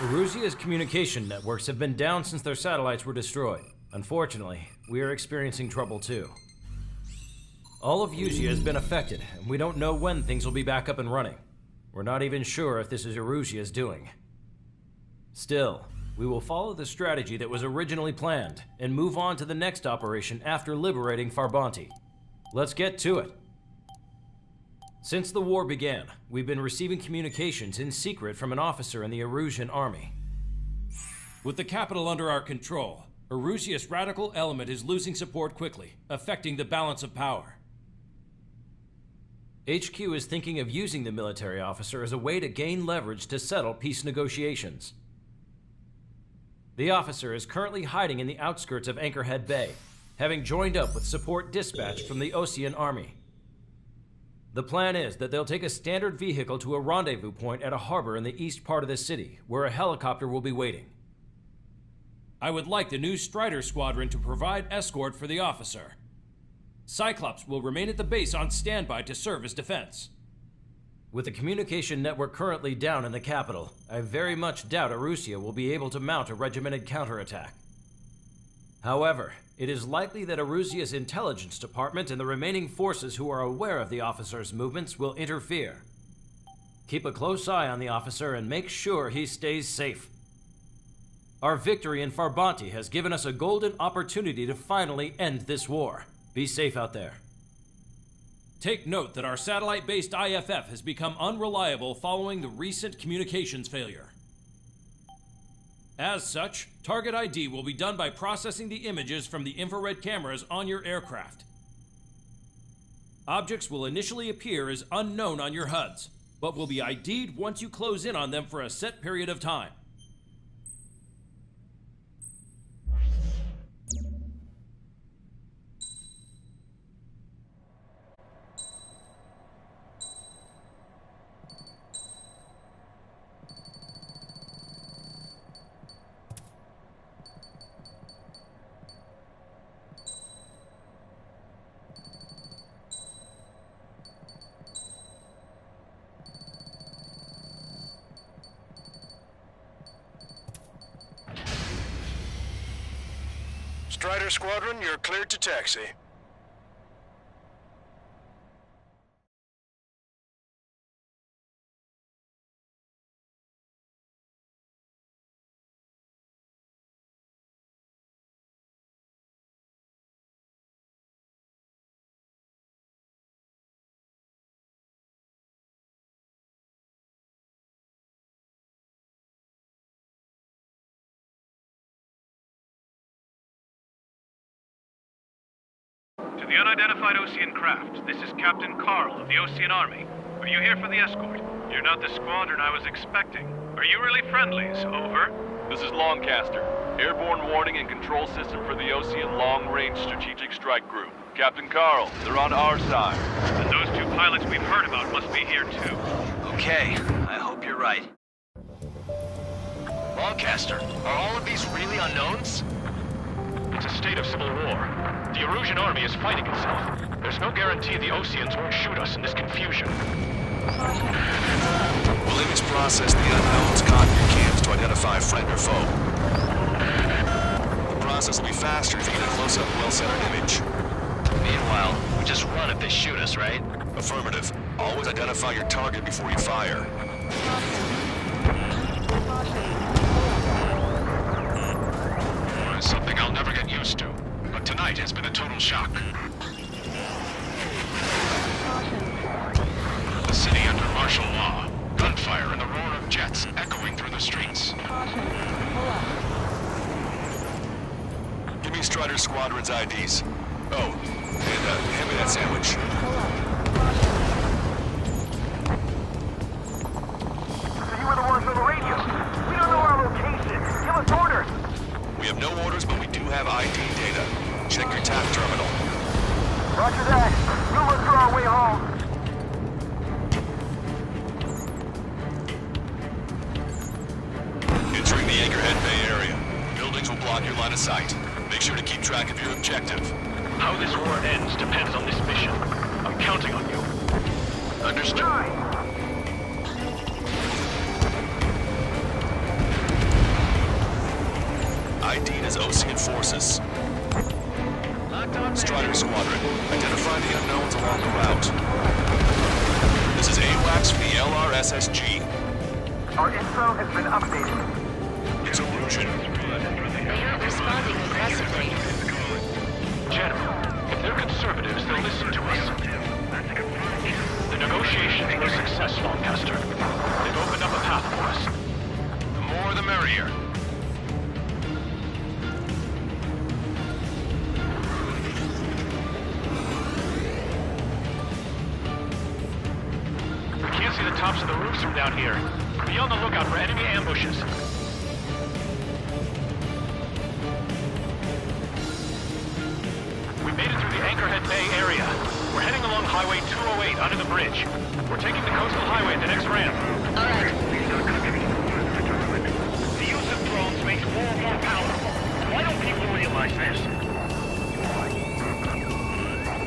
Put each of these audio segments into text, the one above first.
Erusia's communication networks have been down since their satellites were destroyed. Unfortunately, we are experiencing trouble too. All of Erusia has been affected, and we don't know when things will be back up and running. We're not even sure if this is Erusia's doing. Still, we will follow the strategy that was originally planned and move on to the next operation after liberating Farbanti. Let's get to it. Since the war began, we've been receiving communications in secret from an officer in the Erusian army. With the capital under our control, Erusia's radical element is losing support quickly, affecting the balance of power. HQ is thinking of using the military officer as a way to gain leverage to settle peace negotiations. The officer is currently hiding in the outskirts of Anchorhead Bay, having joined up with support dispatched from the Osean army. The plan is that they'll take a standard vehicle to a rendezvous point at a harbor in the east part of the city, where a helicopter will be waiting. I would like the new Strider Squadron to provide escort for the officer. Cyclops will remain at the base on standby to serve as defense. With the communication network currently down in the capital, I very much doubt Erusia will be able to mount a regimented counterattack. However, it is likely that Erusia's intelligence department and the remaining forces who are aware of the officer's movements will interfere. Keep a close eye on the officer and make sure he stays safe. Our victory in Farbanti has given us a golden opportunity to finally end this war. Be safe out there. Take note that our satellite-based IFF has become unreliable following the recent communications failure. As such, target ID will be done by processing the images from the infrared cameras on your aircraft. Objects will initially appear as unknown on your HUDs, but will be ID'd once you close in on them for a set period of time. Strider Squadron, you're cleared to taxi. To the unidentified Osean craft, this is Captain Carl of the Osean Army. Are you here for the escort? You're not the squadron I was expecting. Are you really friendlies? Over. This is Longcaster. Airborne warning and control system for the Osean Long-Range Strategic Strike Group. Captain Carl, they're on our side. And those two pilots we've heard about must be here too. Okay, I hope you're right. Longcaster, are all of these really unknowns? It's a state of civil war. The Erusian army is fighting itself. There's no guarantee the Oseans won't shoot us in this confusion. We'll image process the unknowns, copy your cams to identify friend or foe. The process will be faster if you get a close-up, well-centered image. Meanwhile, we just run if they shoot us, right? Affirmative. Always identify your target before you fire. Something I'll never get used to. But tonight has been a total shock. The city under martial law. Gunfire and the roar of jets echoing through the streets. Give me Strider Squadron's IDs. Oh, and hand me that sandwich. So you were the ones on the radio. We don't know our location. Give us orders. We have no orders, but we do have ID data. Check your TAP terminal. Roger that. We'll look for our way home. Entering the Anchorhead Bay area. Buildings will block your line of sight. Make sure to keep track of your objective. How this war ends depends on this mission. I'm counting on you. Understood. ID'd as Ocean forces. Strider Squadron, identify the unknowns along the route. This is AWACS for the LRSSG. Our info has been updated. It's Erosion. They aren't responding aggressively. General, if they're conservatives, they'll listen to us. The negotiations were successful, Custer. They've opened up a path for us. The more the merrier. We can't see the tops of the roofs from down here. Be on the lookout for enemy ambushes. We made it through the Anchorhead Bay area. We're heading along Highway 208 under the bridge. We're taking the coastal highway at the next ramp. All right. The use of drones makes war more powerful. Why don't people realize this?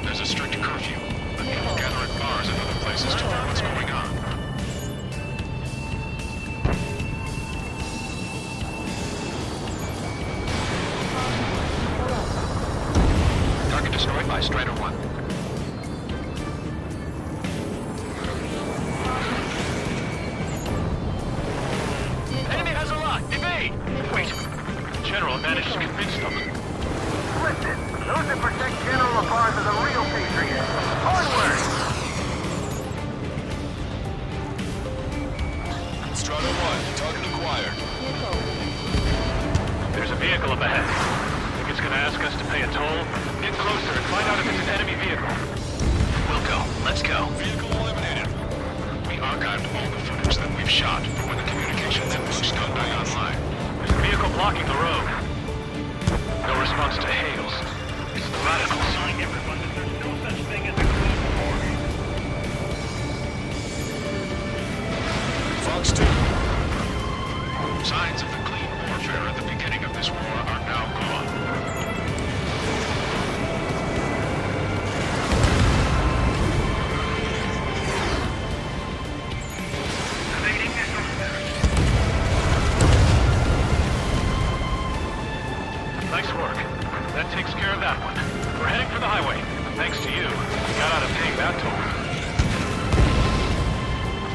There's a strict curfew, but people gather at bars and other places to learn what's going on. Target destroyed by Strider 1. Enemy has a lock! Evade! Wait. General managed to convince them. Listen, those that protect General LaFarge are the real patriots. Onward! Strider 1, target acquired. There's a vehicle up ahead. Think it's gonna ask us to pay a toll? Get closer and find out if it's an enemy vehicle. We'll go. Let's go. Vehicle eliminated. We archived all the footage that we've shot for when the communication networks come back online. There's a vehicle blocking the road. No response to hails. It's the radicals. Telling everyone that there's no such thing as a code war. Fox 2. Signs of the clean warfare at the beginning of this war are now gone. Evading missile. Nice work. That takes care of that one. We're heading for the highway. Thanks to you, we got out of paying that toll.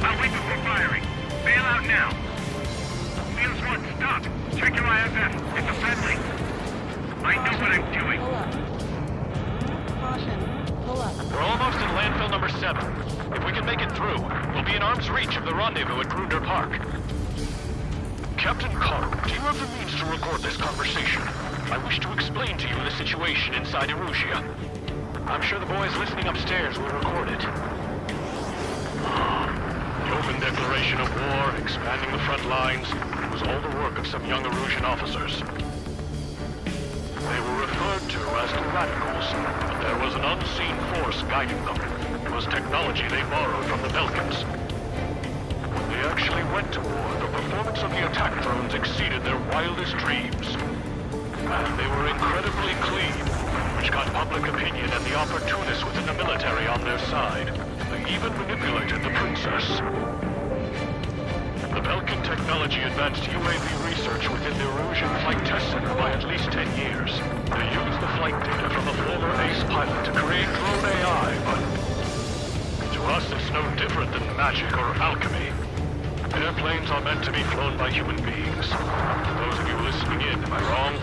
I'll wait before firing. Bail out now. Fields 1, stop. Check your IFF. It's a friendly. I know what I'm doing. We're almost at landfill number 7. If we can make it through, we'll be in arm's reach of the rendezvous at Grunder Park. Captain Carl, do you have the means to record this conversation? I wish to explain to you the situation inside Erusia. I'm sure the boys listening upstairs will record it. The open declaration of war, expanding the front lines, was all the work of some young Erusian officers. They were referred to as the radicals, but there was an unseen force guiding them. It was technology they borrowed from the Belkans. When they actually went to war, the performance of the attack drones exceeded their wildest dreams. And they were incredibly clean, which got public opinion and the opportunists within the military on their side. They even manipulated the princess. The Belkan technology advanced UAV research within the Erusian Flight Test Center by at least 10 years. They used the flight data from a former ace pilot to create drone AI, but to us it's no different than magic or alchemy. Airplanes are meant to be flown by human beings. To those of you listening in, am I wrong?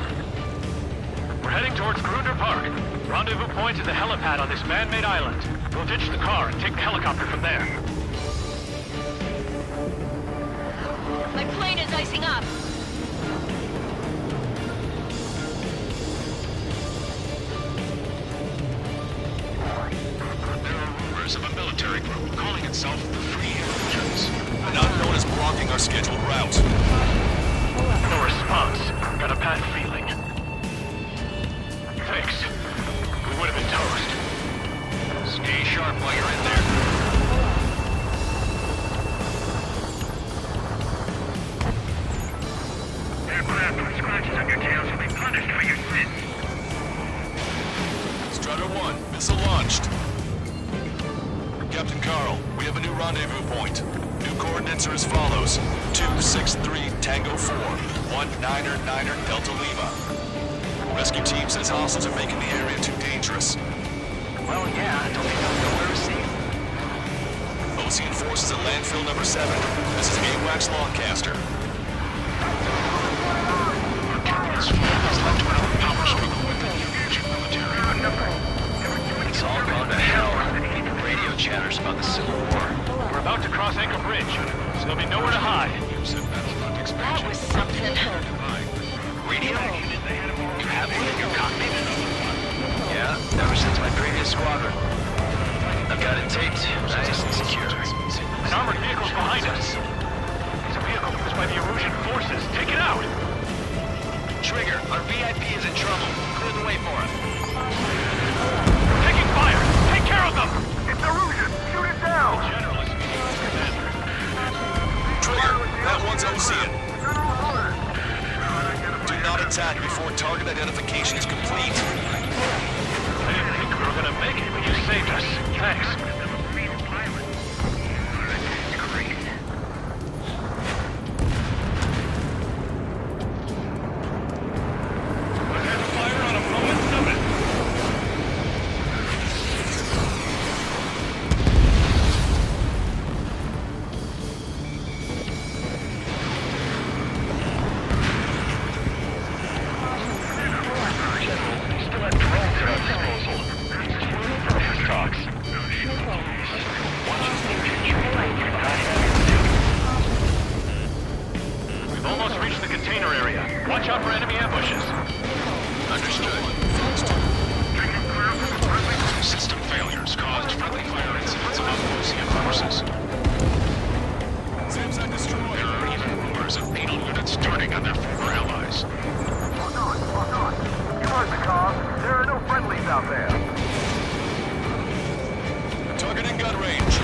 We're heading towards Grunder Park. Rendezvous point is the helipad on this man-made island. We'll ditch the car and take the helicopter from there. My plane is icing up. There are rumors of a military group calling itself the Free Erusians. An unknown is blocking our scheduled route. No response. Got a bad feeling. Thanks. We would have been toast. Stay sharp while you're in there. Aircraft with scratches on your tails will be punished for your sins. Strider 1, missile launched. Captain Carl, we have a new rendezvous point. New coordinates are as follows. 263 Tango 4, 199er Delta Lima. Rescue team says hostiles are making the area too dangerous. Well, yeah, don't think they'll know where to see. Ocean forces at landfill number 7. This is AWACS Longcaster. This field has led to another power struggle within the Fusion military. It's all gone to hell. Radio chatters about the Civil War. We're about to cross Anchor Bridge, so there'll be nowhere to hide. That was something. Radio? You have one in your cockpit? Yeah, ever since my previous squadron. I've got it taped, nice and secure. An armored vehicle's behind us. It's a vehicle used by the Erusian forces. Take it out! Trigger, our VIP is in trouble. Clear the way for him. Taking fire! Take care of them! It's Erusian! Shoot it down! General is commander. Trigger, that one's Ocean. Do not attack before target identification is complete. I didn't think we were gonna make it, but you saved us. Thanks. Fire on a moment's notice. Still have drones at our disposal. For his talks. We've almost reached the container area. Watch out for enemy ambushes. Understood. System failures caused friendly fire incidents among Lucian forces. Samsung destroyed. There are even rumors of penal units turning on their former allies. Hold on. You heard the call. There are no friendlies out there. Targeting gun range.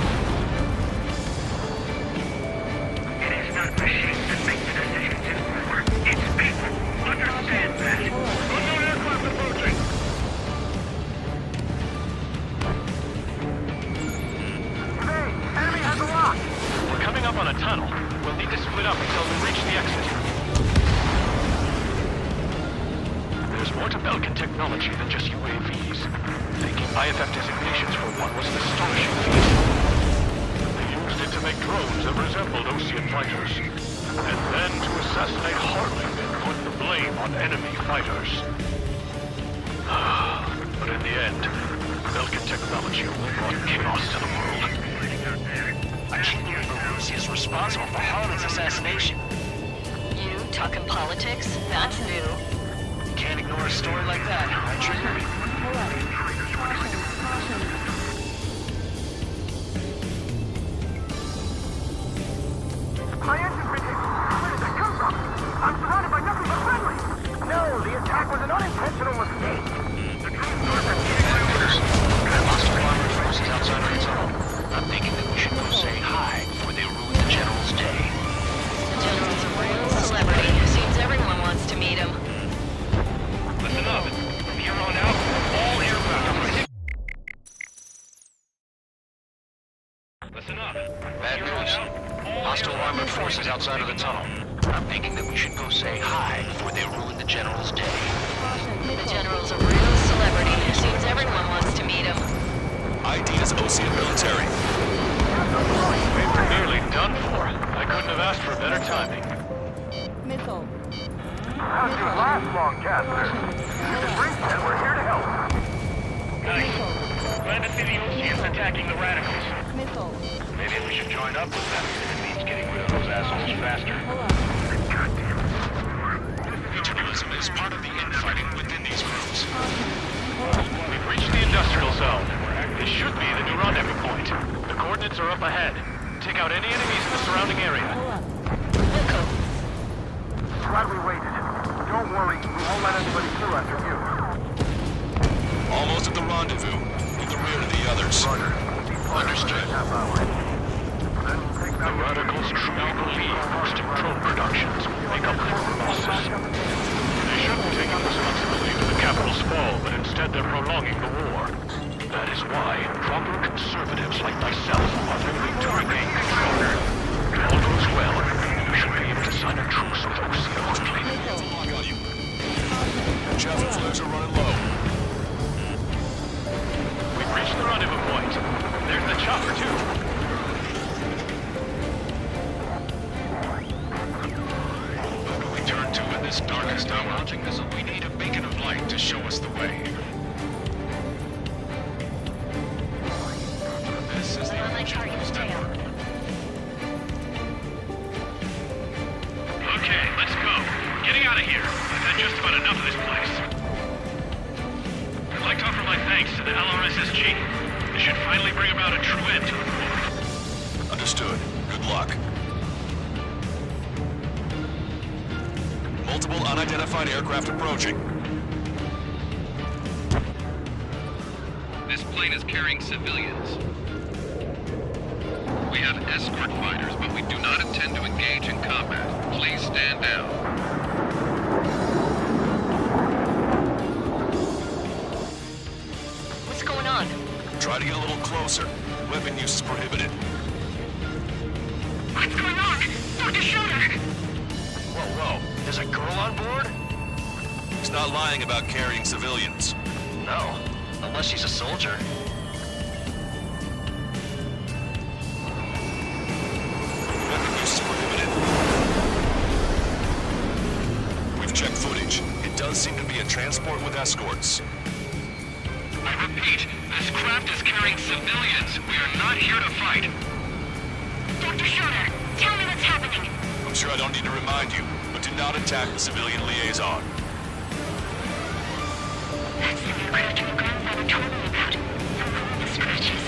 It is not machines that make the decisions in war. It's people. Understand that. Unknown aircraft approaching. Hey, enemy has a lock. We're coming up on a tunnel. We'll need to split up until we reach the exit. There's more to Belkin technology than just UAVs. Taking IFF designations for one was an astonishing feat. They used it to make drones that resembled Ocean fighters. And then to assassinate Harling and put the blame on enemy fighters. But in the end, Belkin technology only brought chaos to the world. I can't believe Urusi is responsible for Harlan's assassination. You talking politics? That's new. Can't ignore a story like that, right, Trigger? My engine's been hit. Where did that come from? I'm surrounded by nothing but friendlies. No, the attack was an unintentional mistake. The drone stores are keeping my orders. Hostile armored forces outside of the tunnel. I'm thinking that we should go say hi before they ruin the General's day. The General's a real celebrity. Seems everyone wants to meet him. Listen up. From here on out, all aircraft are prohibited. Listen up. Bad news. Hostile armored forces outside of the tunnel. I'm thinking that we should go say hi before they ruin the General's day. The General's a real celebrity. Seems everyone wants to meet him. ID is Ocean military. We were nearly done for. I couldn't have asked for better timing. Missile. How's your last Longcaster? You can bring that. We're here to help. Nice. Glad to see the Oceans attacking the radicals. Missile. Maybe we should join up with them. It means getting rid of those assholes faster. Futurism is part of the infighting within these groups. We've reached the industrial zone. This should be the new rendezvous point. The coordinates are up ahead. Take out any enemies in the surrounding area. Wilco. Glad we waited. Don't worry, we won't let anybody through after you. Almost at the rendezvous, in the rear of the others. Understood. The radicals truly believe boosting drone productions will make up for losses. They shouldn't take responsibility for the capital's fall, but instead they're prolonging the war. That is why proper conservatives like myself are willing to regain control. all goes well, you should be able to sign a truce with OCO quickly. Lock on you. Chaffin flares are running low. We've reached the rendezvous point. There's the chopper, too. Who do we turn to in this darkest hour? Launching missile, we need a beacon of light to show us the way. This is the On my target's tail. Okay, let's go. We're getting out of here. I've had just about enough of this place. I'd like to offer my thanks to the LRSSG. This should finally bring about a true end to the war. Understood. Good luck. Multiple unidentified aircraft approaching. This plane is carrying civilians. We have escort fighters, but we do not intend to engage in combat. Please stand down. What's going on? Try to get a little closer. Weapon use is prohibited. What's going on? Dr. Schroeder! Whoa. There's a girl on board? He's not lying about carrying civilians. No. Unless she's a soldier. Weapon use is prohibited. We've checked footage. It does seem to be a transport with escorts. I repeat, this craft is carrying civilians. We are not here to fight. Dr. Schroeder, tell me what's happening. I'm sure I don't need to remind you, but do not attack the civilian liaison. That's the aircraft your grandfather told me about. The one with the scratches.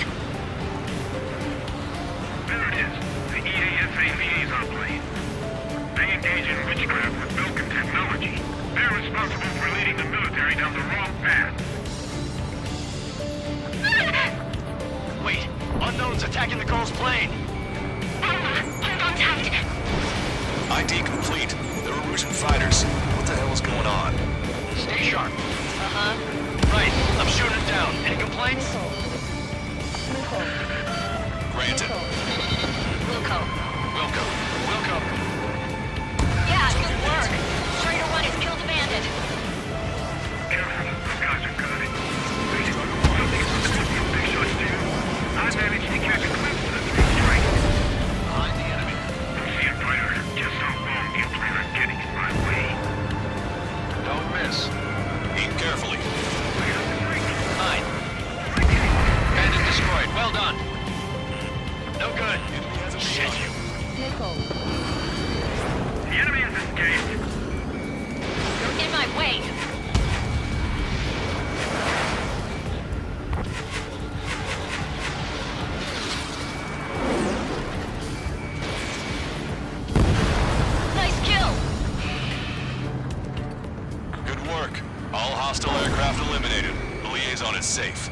There it is. The EASA liaison plane. They engage in witchcraft with Belkin technology. They're responsible for leading the military down the wrong path. Wait, unknown's attacking the girl's plane. Hold on tight. ID complete. They're Erusian fighters. What the hell is going on? Stay sharp. Uh-huh. Right, I'm shooting it down. Any complaints? Granted. Wilco. Wilco. Yeah, good work. Schrader 1 has killed a bandit. Careful. Guys are good. Big shots too. I managed to catch a glimpse of the three strikes. Behind the enemy. See it, fighter. Just how long do you plan on getting in my way? Don't miss. Aim carefully. Fine. Bandit destroyed. Well done. No good. Shit. The enemy has escaped. You're in my way. Nice kill. Good work. All hostile aircraft eliminated. The liaison is safe.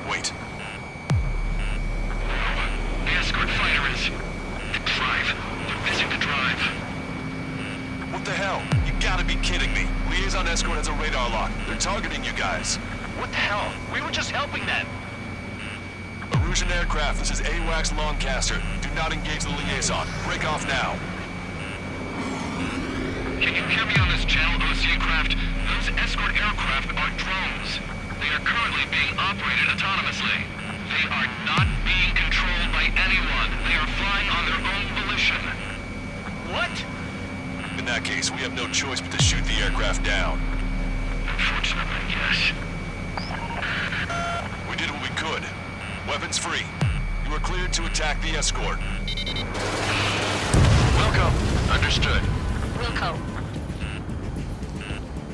Wait. The escort fighter is... The drive. They're missing the drive. What the hell? You gotta be kidding me. Liaison escort has a radar lock. They're targeting you guys. What the hell? We were just helping them. Erusian aircraft, this is AWACS Lancaster. Do not engage the liaison. Break off now. Can you hear me on this channel, OC craft? Those escort aircraft are drones. They are currently being operated autonomously. They are not being controlled by anyone. They are flying on their own volition. What? In that case, we have no choice but to shoot the aircraft down. Unfortunately, yes. We did what we could. Weapons free. You are cleared to attack the escort. Welcome. Understood. Wilco.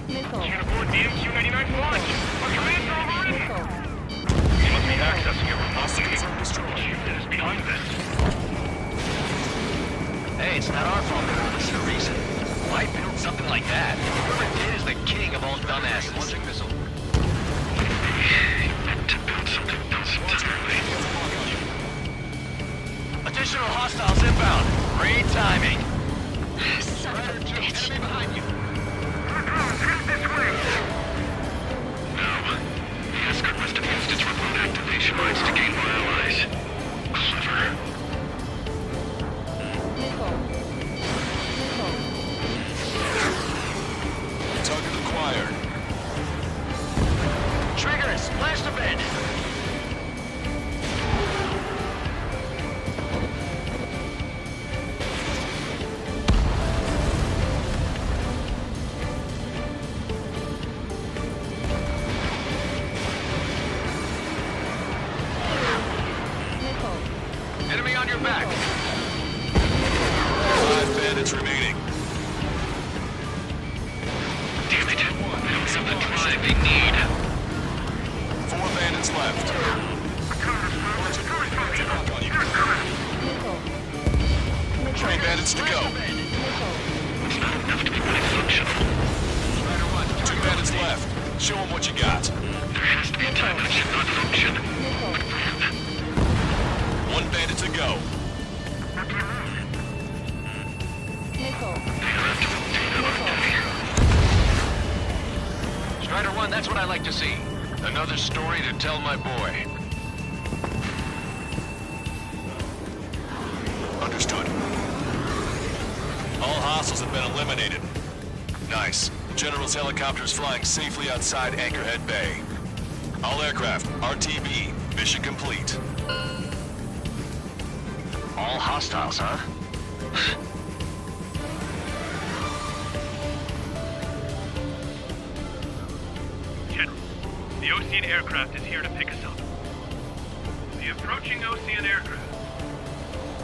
Can't aboard the MQ-99 launch. Our commands are over it. You must be accessing it remotely. The unit is behind this. Hey, it's not our fault they were listening to reason. Why build something like that? Whoever did is the king of all dumbasses. Launching missile. To build something else entirely. Additional hostiles inbound. Great timing. Son of a bitch. Enemy behind you. Head this way. Now, the escort must have used its remote activation rights to gain more allies. Clever. they need. 4 bandits left. 3 bandits to go. It's not enough to be fully functional. 2 bandits left. Show them what you got. There has to be a time when it should not function. 1 bandit to go. Strider 1, that's what I like to see. Another story to tell my boy. Understood. All hostiles have been eliminated. Nice. General's helicopter is flying safely outside Anchorhead Bay. All aircraft, RTB, mission complete. All hostiles, huh? General, the Ocean aircraft is here to pick us up. The approaching Ocean aircraft.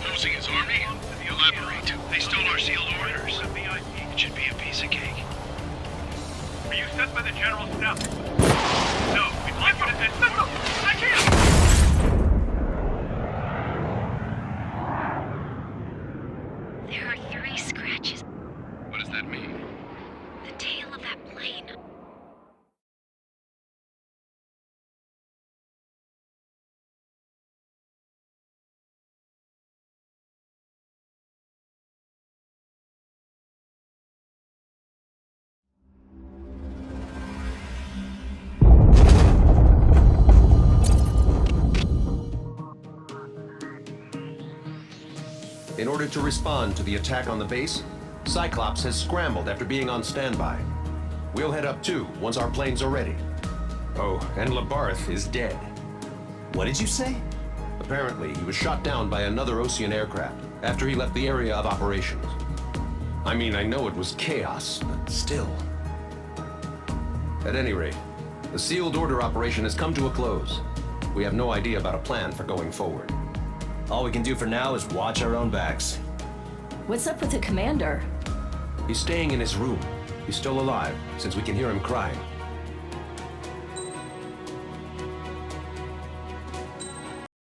Losing his army? Elaborate. They stole our sealed orders. It should be a piece of cake. Are you sent by the General's staff? No, we'd like you to send... No, I can't! There are 3 scratches. What does that mean? The tail of that plane. In order to respond to the attack on the base, Cyclops has scrambled after being on standby. We'll head up too, once our planes are ready. Oh, and Labarth is dead. What did you say? Apparently, he was shot down by another Ocean aircraft after he left the area of operations. I mean, I know it was chaos, but still. At any rate, the sealed order operation has come to a close. We have no idea about a plan for going forward. All we can do for now is watch our own backs. What's up with the commander? He's staying in his room. He's still alive, since we can hear him crying.